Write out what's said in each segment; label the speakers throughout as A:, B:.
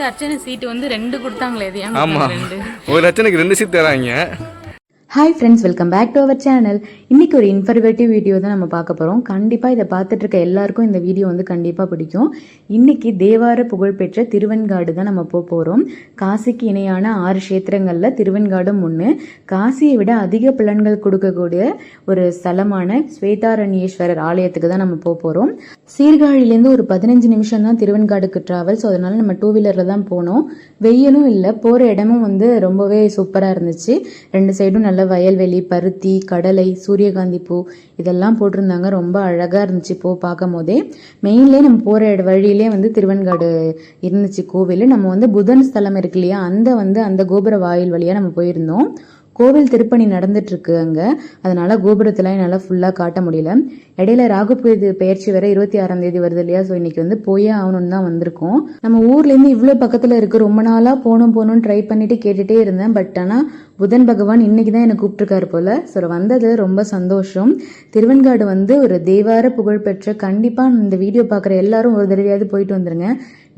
A: அர்ச்சனை சீட்டு வந்து 2 கொடுத்தாங்களே.
B: ஆமா, ஒரு அர்ச்சனைக்கு 2 சீட் தராங்க.
C: Hi friends, welcome back to our channel. இன்றைக்கி ஒரு இன்ஃபர்மேட்டிவ் வீடியோ தான் நம்ம பார்க்க போகிறோம். கண்டிப்பாக இதை பார்த்துட்டு இருக்க எல்லாருக்கும் இந்த வீடியோ வந்து கண்டிப்பாக பிடிக்கும். இன்றைக்கி தேவார புகழ்பெற்ற திருவெண்காடு தான் நம்ம போகிறோம். காசிக்கு இணையான 6 க்ஷேத்திரங்களில் திருவெண்காடும் ஒன்று. காசியை விட அதிக பலன்கள் கொடுக்கக்கூடிய ஒரு ஸ்தலமான ஸ்வேதாரண்யேஸ்வரர் ஆலயத்துக்கு தான் நம்ம போகிறோம். சீர்காழிலேருந்து ஒரு 15 நிமிஷம் தான் திருவெண்காடுக்கு ட்ராவல். ஸோ அதனால் நம்ம 2 வீலரில் தான் போனோம். வெயிலும் இல்லை, போகிற இடமும் வந்து ரொம்பவே சூப்பராக இருந்துச்சு. 2 சைடும் நல்ல வயல்வெளி, பருத்தி, கடலை, சூரியகாந்தி பூ இதெல்லாம் போட்டிருந்தாங்க. ரொம்ப அழகாக இருந்துச்சு பார்க்கும் போதே. மெயின்லேயே நம்ம போகிற வழியிலே வந்து திருவெண்காடு இருந்துச்சு கோவில். நம்ம வந்து புதன் ஸ்தலம் இருக்கு இல்லையா, அந்த கோபுர வாயில் வழியாக நம்ம போயிருந்தோம். கோவில் திருப்பணி நடந்துட்டு இருக்கு அங்கே, அதனால கோபுரத்தெல்லாம் என்னால் ஃபுல்லாக காட்ட முடியல. இடையில ராகுபேது பெயர்ச்சி வர 26ஆம் தேதி வருது இல்லையா, ஸோ இன்னைக்கு வந்து போயே ஆகணும்னு தான் வந்திருக்கோம். நம்ம ஊர்லேருந்து இவ்வளோ பக்கத்தில் இருக்கு. ரொம்ப நாளாக போகணும் ட்ரை பண்ணிட்டு கேட்டுட்டே இருந்தேன். பட் ஆனால் புதன் பகவான் இன்னைக்கு தான் என்னை கூப்பிட்டுருக்காரு போல. ஸோ வந்தது ரொம்ப சந்தோஷம். திருவெண்காடு வந்து ஒரு தேவார புகழ்பெற்ற, கண்டிப்பாக இந்த வீடியோ பார்க்குற எல்லாரும் ஒரு தடவையாவது போயிட்டு வந்துருங்க.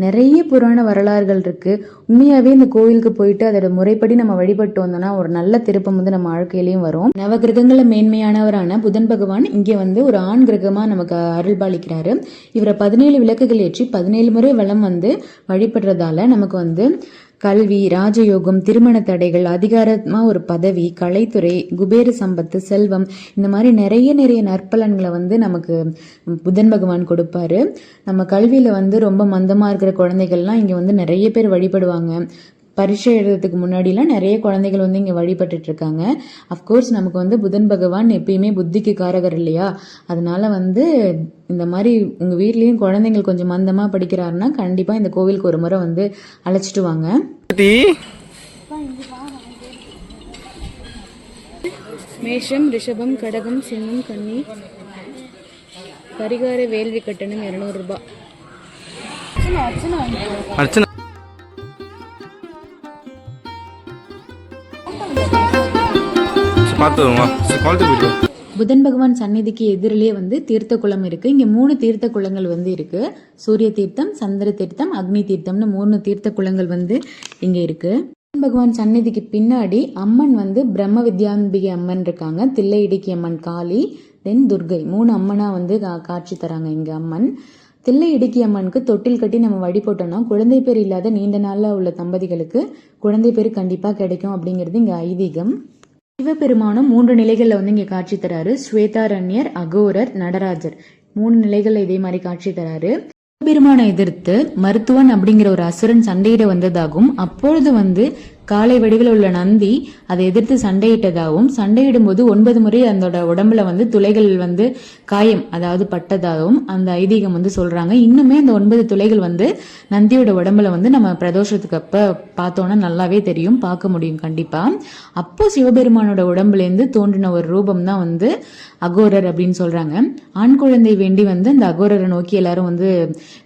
C: நிறைய புராண வரலாறுகள் இருக்கு. உண்மையாவே இந்த கோவிலுக்கு போயிட்டு அதோட முறைப்படி நம்ம வழிபட்டு வந்தோம்னா ஒரு நல்ல திருப்பம் வந்து நம்ம வாழ்க்கையிலையும் வரும். நவகிரகங்கள மேன்மையானவரான புதன் பகவான் இங்கே வந்து ஒரு ஆண் கிரகமா நமக்கு அருள்பாலிக்கிறாரு. இவரை 17 விளக்குகள் ஏற்றி 17 முறை வலம் வந்து வழிபடுறதால நமக்கு வந்து கல்வி, ராஜயோகம், திருமண தடைகள், அதிகாரமா ஒரு பதவி, கலைத்துறை, குபேர சம்பத்து, செல்வம், இந்த மாதிரி நிறைய நற்பலன்களை வந்து நமக்கு புதன் பகவான் கொடுப்பாரு. நம்ம கல்வியில வந்து ரொம்ப மந்தமா இருக்கிற குழந்தைகள்லாம் இங்க வந்து நிறைய பேர் வழிபடுவாங்க. பரீட்சை எழுதுறதுக்கு முன்னாடிலாம் நிறைய குழந்தைகள் வந்து இங்கே வழிபட்டுட்டு இருக்காங்க. அஃப்கோர்ஸ் நமக்கு வந்து புதன் பகவான் எப்பயுமே புத்திக்கு காரகர் இல்லையா, அதனால வந்து இந்த மாதிரி உங்கள் வீட்லேயும் குழந்தைங்கள் கொஞ்சம் மந்தமாக படிக்கிறாருன்னா கண்டிப்பாக இந்த கோவிலுக்கு ஒரு முறை வந்து அழைச்சிட்டு வாங்க.
A: மேஷம், ரிஷபம், கடகம், சிம்மம், கன்னி. பரிகார வேள்வி கட்டணம் 200 ரூபாய்.
B: அர்ச்சனா
C: புதன் பகவான் சந்நிதிக்கு எதிரிலே வந்து தீர்த்த குளம் இருக்கு. இங்க 3 தீர்த்த குளங்கள் வந்து இருக்கு. சூரிய தீர்த்தம், சந்திர தீர்த்தம், அக்னி தீர்த்தம்னு 3 தீர்த்த குளங்கள் வந்து இங்க இருக்கு. புதன் பகவான் சந்நிதிக்கு பின்னாடி அம்மன் வந்து பிரம்ம வித்யாம்பிகை அம்மன் இருக்காங்க, தில்லை இடுக்கி அம்மன், காளி, தென் துர்கை, 3 அம்மனா வந்து காட்சி தராங்க இங்க அம்மன். தில்லை இடுக்கி அம்மனுக்கு தொட்டில் கட்டி நம்ம வழிபட்டோம்னா குழந்தை பேர் இல்லாத நீண்ட நாள்ல உள்ள தம்பதிகளுக்கு குழந்தை பேர் கண்டிப்பா கிடைக்கும் அப்படிங்கிறது இங்க ஐதீகம். சிவபெருமானும் 3 நிலைகள்ல வந்து இங்க காட்சி தராரு. ஸ்வேதாரண்யர், அகோரர், நடராஜர் 3 நிலைகள்ல இதே மாதிரி காட்சி தராரு. சிவபெருமானை எதிர்த்து மருத்துவன் அப்படிங்கிற ஒரு அசுரன் சண்டையிட வந்ததாகவும், அப்பொழுது வந்து காளை வடிவில் உள்ள நந்தி அதை எதிர்த்து சண்டையிட்டதாகவும், சண்டையிடும் போது 9 முறை அதோட உடம்புல வந்து துளைகள் வந்து காயம், அதாவது பட்டதாகவும் அந்த ஐதீகம் வந்து சொல்றாங்க. இன்னுமே அந்த 9 துளைகள் வந்து நந்தியோட உடம்புல வந்து நம்ம பிரதோஷத்துக்கு அப்ப பார்த்தோம்னா நல்லாவே தெரியும், பார்க்க முடியும் கண்டிப்பா. அப்போ சிவபெருமானோட உடம்புல இருந்து தோன்றின ஒரு ரூபம் தான் வந்து அகோரர் அப்படின்னு சொல்றாங்க. ஆண் குழந்தை வேண்டி வந்து அந்த அகோரரை நோக்கி எல்லாரும் வந்து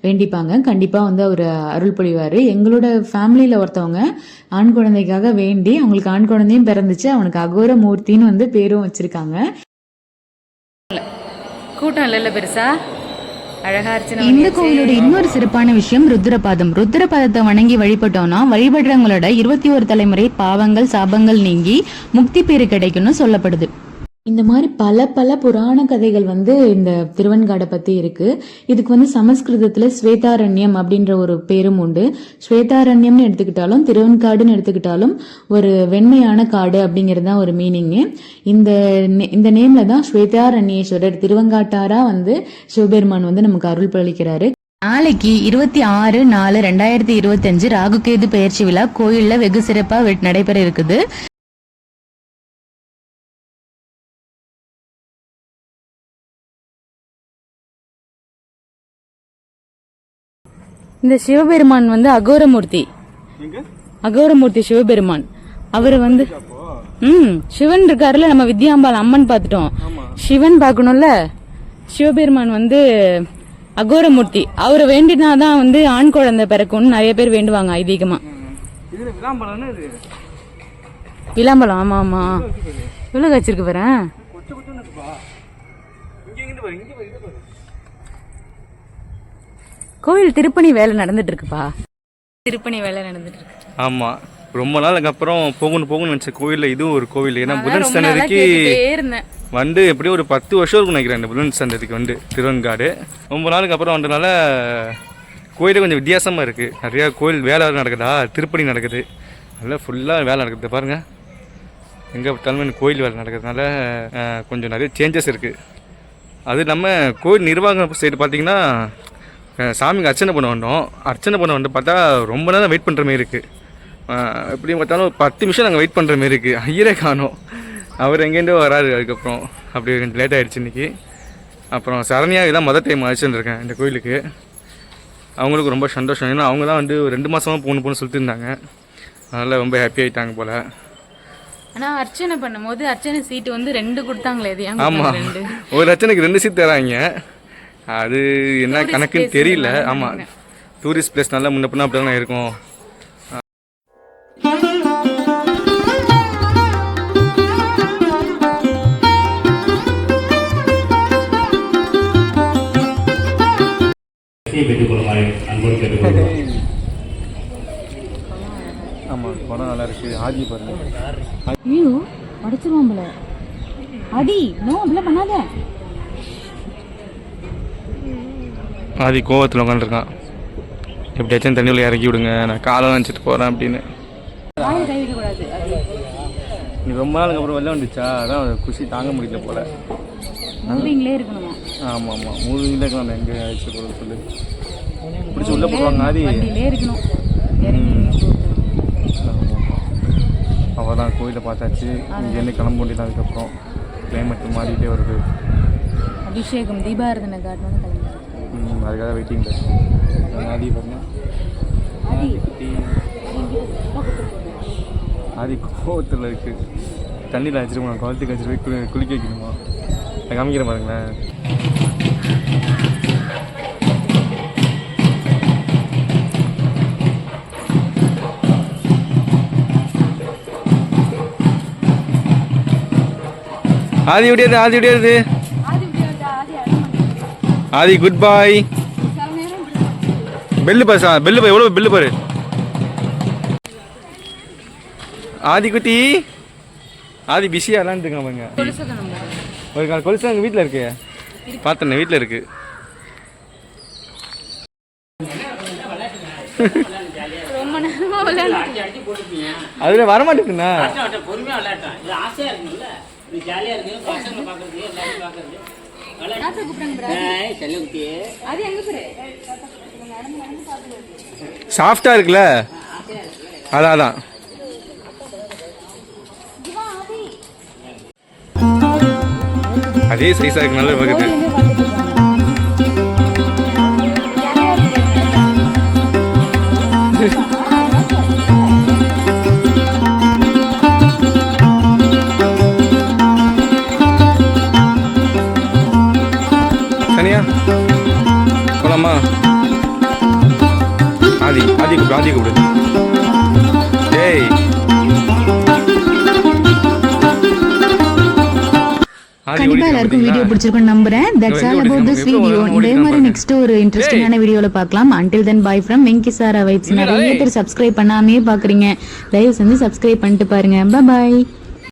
C: வேண்டிப்பாங்க. கண்டிப்பா வந்து அவர் அருள் புரிவாரு. எங்களோட ஃபேமிலியில ஒருத்தவங்க ஆண் குழந்தைக்காக வேண்டி அவங்களுக்கு ஆண் குழந்தையும் பிறந்துச்சு. அவனுக்கு அகோர மூர்த்தின்னு வந்து பேரும் வச்சிருக்காங்க.
A: கூட்டம் இல்ல பெருசா, அழகா இருந்துச்சு.
C: இந்த கோவிலோட இன்னொரு சிறப்பான விஷயம் ருத்ரபாதம். ருத்ரபாதத்தை வணங்கி வழிபட்டோம்னா வழிபடுறவங்களோட 21 தலைமுறை பாவங்கள், சாபங்கள் நீங்கி முக்தி பேரு கிடைக்கும்னு சொல்லப்படுது. இந்த மாதிரி பல புராண கதைகள் வந்து இந்த திருவெண்காடை பத்தி இருக்கு. இதுக்கு வந்து சமஸ்கிருதத்துல ஸ்வேதாரண்யம் அப்படின்ற ஒரு பேரும் உண்டு. ஸ்வேதாரண்யம்னு எடுத்துக்கிட்டாலும் திருவெண்காடுன்னு எடுத்துக்கிட்டாலும் ஒரு வெண்மையான காடு அப்படிங்கிறது தான் ஒரு மீனிங். இந்த நேம்ல தான் ஸ்வேதாரண்யேஸ்வரர், திருவெங்காட்டாரா வந்து சிவபெருமான் வந்து நமக்கு அருள் பளிக்கிறாரு. நாளைக்கு 26/4/2025 ராகுகேது பெயர்ச்சி விழா கோயில்ல வெகு சிறப்பா நடைபெற இருக்குது.
A: இந்த சிவபெருமான் வந்து அகோரமூர்த்தி சிவபெருமான். அவரு வந்து சிவன் இருக்காருல, நம்ம வித்யாம்பாள் அம்மன் பார்த்துட்டோம், சிவன் பார்க்கணும்ல. சிவபெருமான் வந்து அகோரமூர்த்தி. அவரை வேண்டினாதான் வந்து ஆண் குழந்தை பிறக்கும்னு நிறைய பேர் வேண்டுவாங்க ஐதீகமா.
B: இதுல விளாம்பழம் இது
A: விளாம்பழம். ஆமா ஆமா. எவ்வளவு வச்சிருக்கு வரேன். கோயில் திருப்பணி வேலை நடந்துட்டு இருக்குப்பா. திருப்பணி வேலை நடந்துட்டு இருக்கு.
B: ஆமா, ரொம்ப நாளுக்கு அப்புறம் போகணும்னு நினைச்ச கோயில்ல இதுவும் ஒரு கோவில். ஏன்னா புதன் சன்னதிக்கு வந்து எப்படியும் ஒரு 10 வருஷம் இருக்கும் நினைக்கிறேன். இந்த புதன் சன்னதிக்கு வந்து திருவெண்காடு ரொம்ப நாளுக்கு அப்புறம் வந்தனால கோயிலே கொஞ்சம் வித்தியாசமாக இருக்குது. நிறையா கோயில் வேலை நடக்குதா, திருப்பணி நடக்குது, நல்லா ஃபுல்லாக வேலை நடக்குது பாருங்க. எங்கே பார்த்தாலுமே கோயில் வேலை நடக்கிறதுனால கொஞ்சம் நிறைய சேஞ்சஸ் இருக்குது. அது இல்லாமல் கோயில் நிர்வாகம் சைடு பார்த்திங்கன்னா சாமிக்கு அர்ச்சனை பண்ண வந்தோம். அர்ச்சனை பண்ண வந்து பார்த்தா ரொம்ப நேரம் வெயிட் பண்ணுற மாரி இருக்குது. எப்படி பார்த்தாலும் 10 நிமிஷம் நாங்கள் வெயிட் பண்ணுற மாரி இருக்குது. ஐயரே காணோம். அவர் எங்கேருந்தோ வராரு. அதுக்கப்புறம் அப்படி கொஞ்சம் லேட் ஆகிடுச்சு இன்றைக்கி. அப்புறம் சரணியாக இதான் மொதல் டைம் அழைச்சிட்டு இருக்கேன் இந்த கோயிலுக்கு. அவங்களுக்கு ரொம்ப சந்தோஷம். ஏன்னா அவங்க தான் வந்து 2 மாதமாக போகணுன்னு சொல்லிட்டு இருந்தாங்க. அதனால் ரொம்ப ஹாப்பி ஆகிட்டாங்க போல்.
A: ஆனால் அர்ச்சனை பண்ணும்போது அர்ச்சனை சீட்டு வந்து 2 கொடுத்தாங்களே. இது
B: ஆமாம், ஒரு அர்ச்சனைக்கு 2 சீட் தராங்க. அது என்ன கணக்குன்னு தெரியல. ஆமாம், டூரிஸ்ட் பிளேஸ் நல்லா முன்ன பின்னா அப்படி தானே இருக்கும். ஆமாம், படம் நல்லா இருக்கு. ஆதி பாருங்க.
A: ஐயோ அடிச்சிருவான் போல. அடி நோ அப்படிலாம் பண்ணாத.
B: ஆதி கோவத்தில் உட்காந்துருக்கான். எப்படியாச்சும் தண்ணியில் இறக்கி விடுங்க, நான் காலை நினச்சிட்டு போகிறேன் அப்படின்னு. நீ ரொம்ப நாளுக்கு அப்புறம் வெளில வந்துச்சா, அதான் குஷி தாங்க முடியல போல.
A: மூவிங்லேயே இருக்கணுமா?
B: ஆமாம் ஆமாம், மூவிங்கில் இருக்கலாம். எங்கே ஆயிடுச்சு போல சொல்லு. பிடிச்சி உள்ளே போடுவாங்க. ஆதி
A: இருக்கணும்.
B: அவள் தான் கோயிலை பார்த்தாச்சு. இங்கேருந்து கிளம்ப முடியல. அதுக்கப்புறம் கிளைமேட் மாறிட்டே வருது.
A: அபிஷேகம் தீபாரதனை காட்டணும்னு கிளம்பி
B: அதுக்காக வெயிட்டிங். ஆதி பாருங்க. ஆதி கோவத்தில் இருக்குது. தண்ணியில் வச்சிருக்கோம். குளத்துக்கு வச்சுட்டு போய் குளிக்க வைக்கணுமா? நான் காமிக்கிறேன் பாருங்களேன். ஆதி விடியாது, ஆதி விடியாது. ஆதி குட் பாய். பெல்லு பாரு, பெல்லு பாரு, எவ்வளோ பெல்லு பாரு. ஆதி குட்டி. ஆதி பிஸியாக விளாண்டுருக்கான் பாருங்க. ஒரு கால் கொலுசு எங்கள் வீட்டில் இருக்கு. பார்த்தேன், வீட்டில் இருக்கு. அதுல வரமாட்டேங்குண்ணா. சாஃப்டா இருக்குல்ல, அதான் அதே சைஸா இருக்கு. நல்ல பக்கத்து சனியா போலாமா? ஆதி ஆதி கூப்பிடு, ஆதி கூப்பிடு. டேய்
C: கண்டிப்பா எல்லாருக்கும் வீடியோ பிடிச்சிருக்கும் நம்புறேன். That's all about this video. இதே மாதிரி நெக்ஸ்ட் ஒரு இன்ட்ரெஸ்டிங்கான வீடியோல பார்க்கலாம். until then bye from Venky Sara vibes. நிறைய பேர் சப்ஸ்கிரைப் பண்ணாமே பாக்குறீங்க, தயவு செஞ்சு சப்ஸ்கிரைப் பண்ணிட்டு பாருங்க. Bye bye.